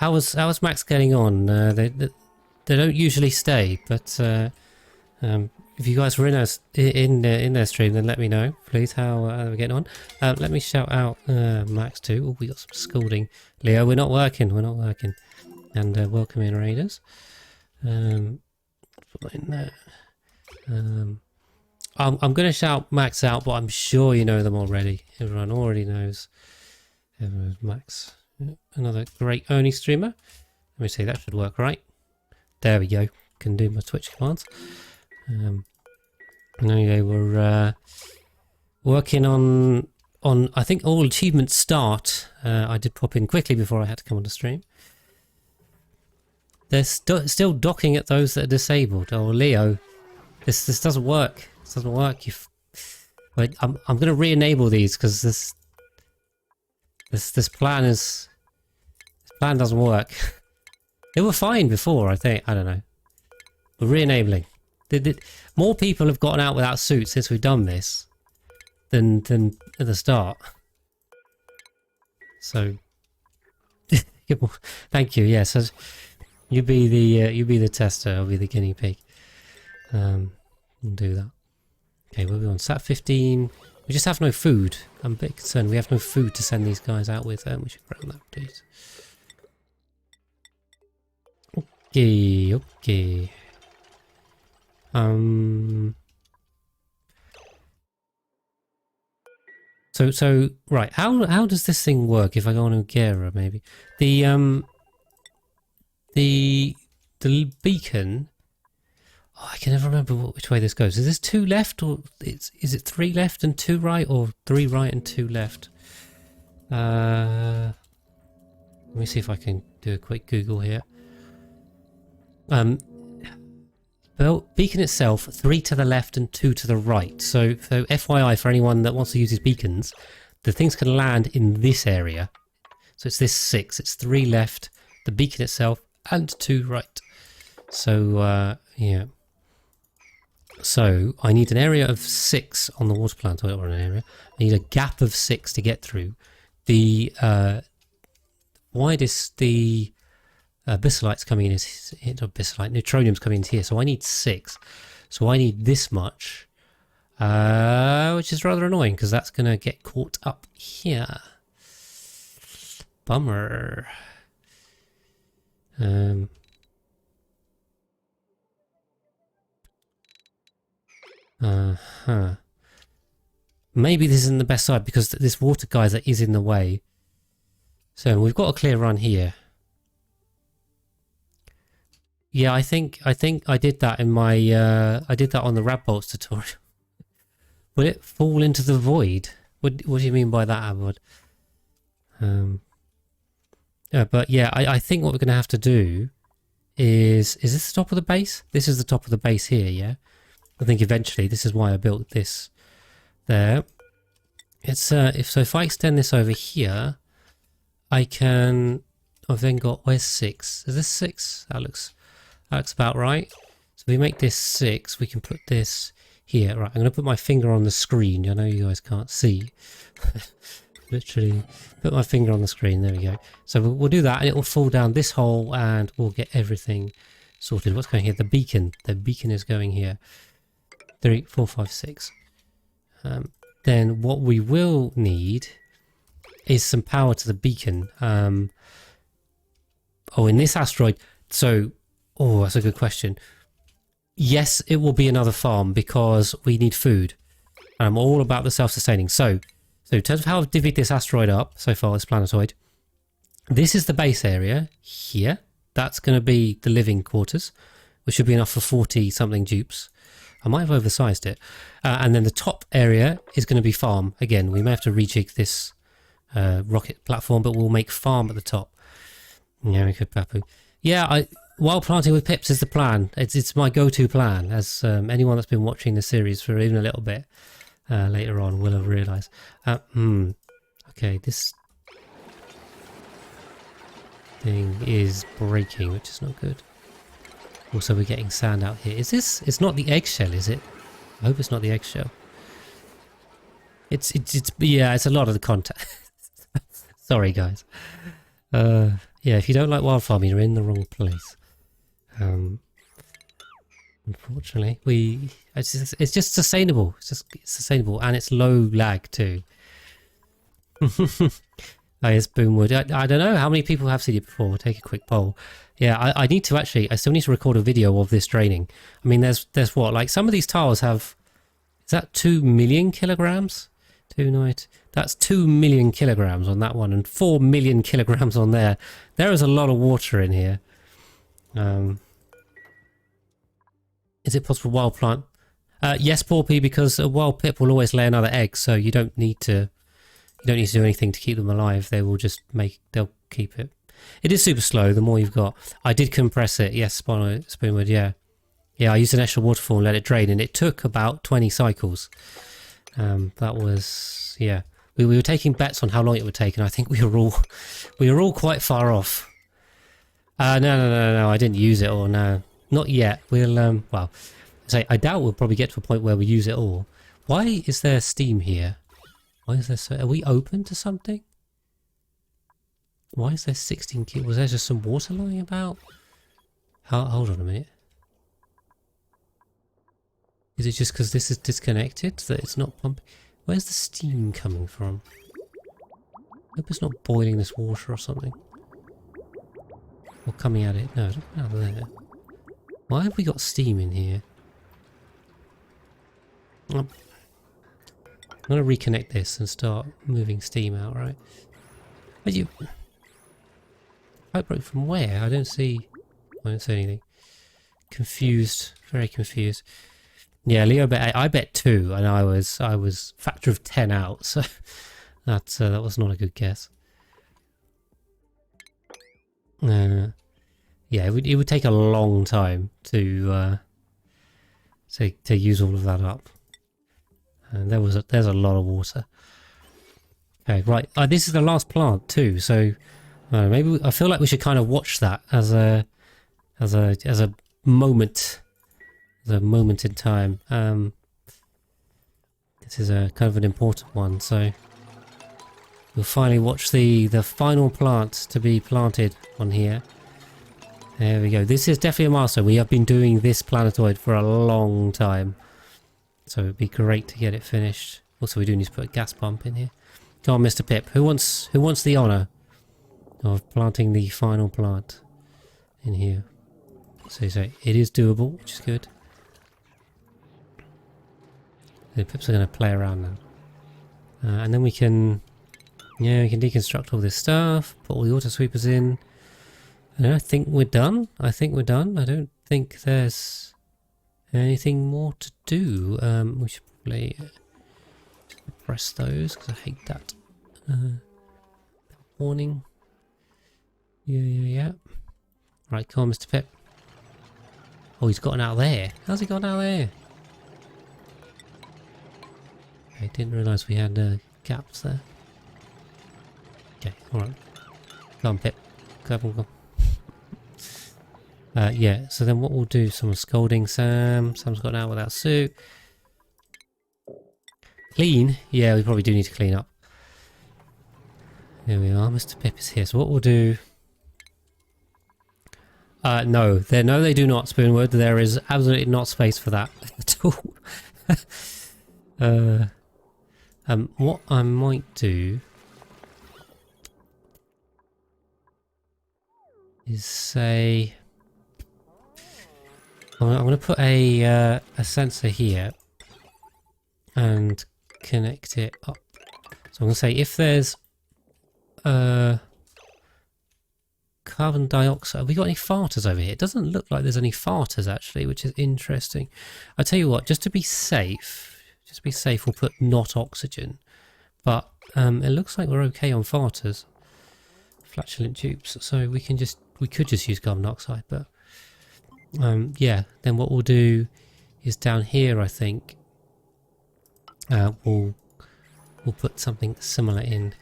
was Max getting on? They don't usually stay, but if you guys were in their stream, then let me know, please, how we're getting on. Let me shout out Max too. Oh, we got some scalding. Leo, we're not working. And welcome in, raiders. Put that in there. I'm going to shout Max out, but I'm sure you know them already. Everyone already knows. Max. Another great Oni streamer. Let me see, that should work right. There we go. Can do my Twitch commands. Anyway, we're working on I think all achievements start. I did pop in quickly before I had to come on the stream. They're still docking at those that are disabled. Oh, Leo, this doesn't work. This doesn't work. Wait, I'm going to re-enable these because this plan doesn't work. They were fine before, I think. I don't know. We're re-enabling. More people have gotten out without suits since we've done this than at the start. So, thank you. Yes, yeah, so you be the tester. I'll be the guinea pig. We'll do that. Okay, we'll be on Sat 15. We just have no food. I'm a bit concerned. We have no food to send these guys out with. We should grab that, please. Okay, okay. So right. How does this thing work? If I go on Ugera, maybe the beacon. Oh, I can never remember which way this goes. Is this 2 left, or is it 3 left and 2 right, or 3 right and 2 left? Let me see if I can do a quick Google here. Well, beacon itself, 3 to the left and 2 to the right. So FYI for anyone that wants to use these beacons, the things can land in this area. So it's this 6. It's 3 left, the beacon itself, and 2 right. So yeah. So I need an area of 6 on the water plant, or an area. I need a gap of 6 to get through. The widest the Abyssalites coming in is not Abyssalite, Neutronium's coming into here. So I need 6. So I need this much, which is rather annoying because that's going to get caught up here. Bummer. Maybe this isn't the best side because this water geyser is in the way. So we've got a clear run here. Yeah, I think I did that in my I did that on the rad bolts tutorial. Will it fall into the void? What do you mean by that, Abud? But yeah, I think what we're going to have to do is this the top of the base? This is the top of the base here, yeah? I think eventually, this is why I built this there. It's if I extend this over here, I can. I've then got, where's 6? Is this 6? That looks about right. So if we make this 6, we can put this here. Right, I'm going to put my finger on the screen. I know you guys can't see. Literally put my finger on the screen. There we go. So we'll do that, and it will fall down this hole, and we'll get everything sorted. What's going here? The beacon. The beacon is going here. 3, 4, 5, 6. Then what we will need is some power to the beacon. Oh, in this asteroid. So, oh, that's a good question. Yes, it will be another farm because we need food. I'm all about the self-sustaining. So in terms of how I've divvied this asteroid up so far, this planetoid, this is the base area here. That's going to be the living quarters, which should be enough for 40-something dupes. I might have oversized it. And then the top area is going to be farm. Again, we may have to rejig this rocket platform, but we'll make farm at the top. Yeah, we could, Papu. Yeah, while planting with pips is the plan. It's my go-to plan, as anyone that's been watching the series for even a little bit later on will have realised. Okay, this thing is breaking, which is not good. Also, we're getting sand out here. Is this? It's not the eggshell, is it? I hope it's not the eggshell. It's yeah, it's a lot of the content. Sorry, guys. Yeah, if you don't like wild farming, you're in the wrong place. Unfortunately, it's just sustainable. It's sustainable, and it's low lag too. Oh, yes, Boomwood. I don't know how many people have seen it before. We'll take a quick poll. Yeah, I need to actually. I still need to record a video of this draining. I mean, there's what, like some of these tiles have. Is that 2 million kilograms? That's 2 million kilograms on that one, and 4 million kilograms on there. There is a lot of water in here. Is it possible wild plant? Yes, Porpy, because a wild pip will always lay another egg, so you don't need to. You don't need to do anything to keep them alive. They will just they'll keep it. It is super slow, the more you've got. I did compress it, yes, Spoonwood, yeah. Yeah, I used an extra waterfall and let it drain, and it took about 20 cycles. That was, yeah. We were taking bets on how long it would take, and I think we were all quite far off. No, I didn't use it all, no. Not yet. We'll, well, I doubt we'll probably get to a point where we use it all. Why is there steam here? Why is there so... Are we open to something? Why is there 16 kilos? Was there just some water lying about? Hold on a minute. Is it just because this is disconnected that it's not pumping? Where's the steam coming from? Hope it's not boiling this water or something. Or coming at it. No, it's not out of there. Why have we got steam in here? I'm going to reconnect this and start moving steam out, right? Are you... Pipe broke from where? I don't see anything. Confused. Very confused. Yeah, Leo bet... I bet 2 and I was factor of 10 out, so... that was not a good guess. Yeah, it would take a long time to use all of that up. And there's a lot of water. Okay, right. This is the last plant too, so maybe I feel like we should kind of watch that as a moment, in time. This is a kind of an important one, so we'll finally watch the final plant to be planted on here. There we go. This is definitely a milestone. We have been doing this planetoid for a long time. So it'd be great to get it finished. Also, we do need to put a gas pump in here. Come on, Mr. Pip. Who wants the honour of planting the final plant in here? So it is doable, which is good. The Pips are going to play around now. And then we can deconstruct all this stuff, put all the auto sweepers in. And I think we're done. I don't think there's anything more to do. We should probably press those because I hate that. Warning. Yeah. Right, come on, Mr. Pip. Oh, he's gotten out there. How's he gotten out there? I didn't realise we had gaps there. Okay, alright. Come on, Pip. Come on. Yeah, so then what we'll do, someone's scalding Sam. Sam's gotten out without suit. Clean? Yeah, we probably do need to clean up. There we are, Mr. Pip is here. So what we'll do... no, they do not, Spoonwood. There is absolutely not space for that at all. What I might do is say... I'm going to put a sensor here and connect it up. So I'm going to say if there's carbon dioxide. Have we got any farters over here? It doesn't look like there's any farters actually, which is interesting. I tell you what, just to be safe, we'll put not oxygen. But it looks like we're okay on farters, flatulent tubes. So we could just use carbon dioxide, but yeah. Then what we'll do is down here, I think we'll put something similar in.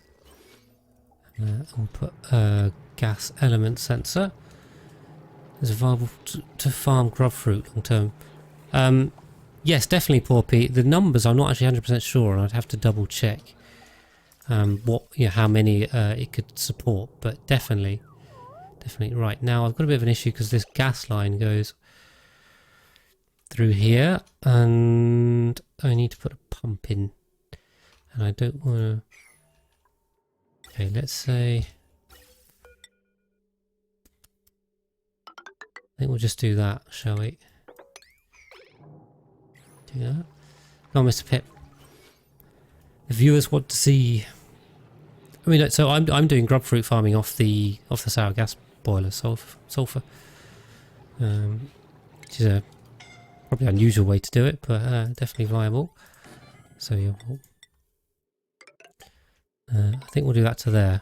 We'll put a gas element sensor. Is it viable to farm grub fruit long term? Yes, definitely, Poor Pete. The numbers I'm not actually 100% sure, and I'd have to double check how many it could support. But definitely. Right now, I've got a bit of an issue because this gas line goes through here, and I need to put a pump in, and I don't want to. Okay, let's say. I think we'll just do that, shall we? Do that. Come on, Mr. Pip. The viewers want to see. I mean, so I'm doing grub fruit farming off the sour gas boiler sulfur, which is a probably unusual way to do it, but definitely viable. So yeah, I think we'll do that to there.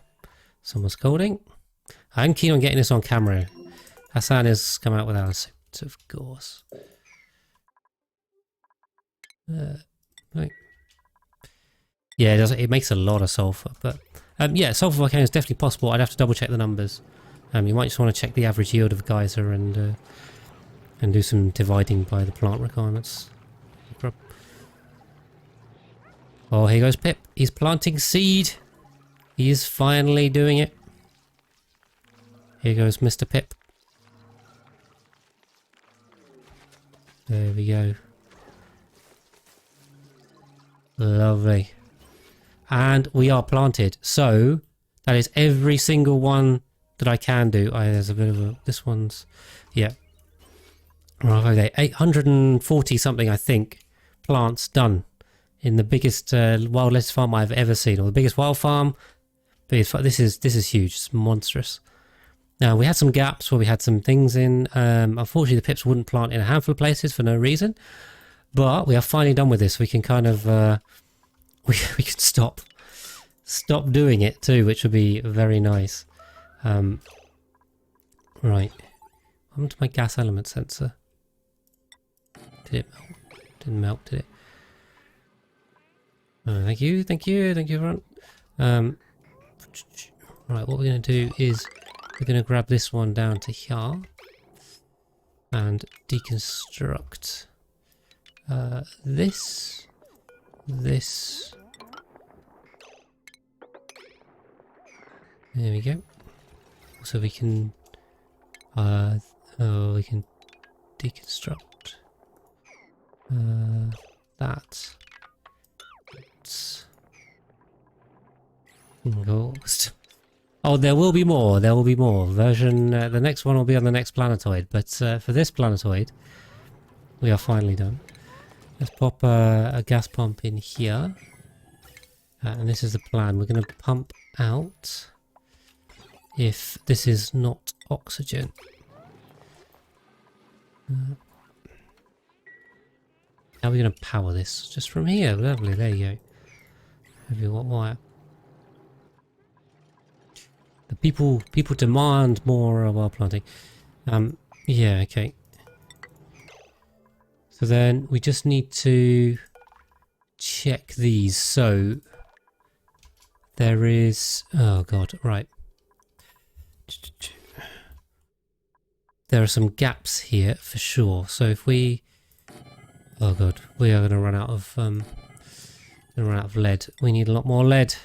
Someone's scalding. I'm keen on getting this on camera. Hassan has come out without a suit, of course. Right. Yeah, it makes a lot of sulfur, but yeah, sulfur volcano is definitely possible. I'd have to double check the numbers. You might just want to check the average yield of a geyser and do some dividing by the plant requirements. Oh, here goes Pip. He's planting seed. He is finally doing it. Here goes Mr. Pip. There we go. Lovely. And we are planted. So that is every single one that I can do. There's a bit of a... This one's... Yeah. Right, okay. 840 something, I think, plants done in the biggest wild lettuce farm I've ever seen. Or the biggest wild farm. This is huge. It's monstrous. Now, we had some gaps where we had some things in. Unfortunately, the pips wouldn't plant in a handful of places for no reason. But we are finally done with this. We can kind of... we can stop doing it too, which would be very nice. Right. What happened to my gas element sensor? Did it melt? Didn't melt, did it? Thank you, everyone. Right, what we're going to do is we're going to grab this one down to here and deconstruct this. There we go. So we can we can deconstruct that. Ghost. Oh, there will be more. There will be more. Version. The next one will be on the next planetoid. But for this planetoid, we are finally done. Let's pop a gas pump in here, and this is the plan. We're going to pump out. If this is not oxygen. How are we going to power this? Just from here. Lovely. There you go. Heavy watt wire. The people demand more while planting. Yeah. Okay. So then we just need to check these. So there is. Oh God. Right. There are some gaps here for sure. So if we, oh god, we are going to run out of lead. We need a lot more lead.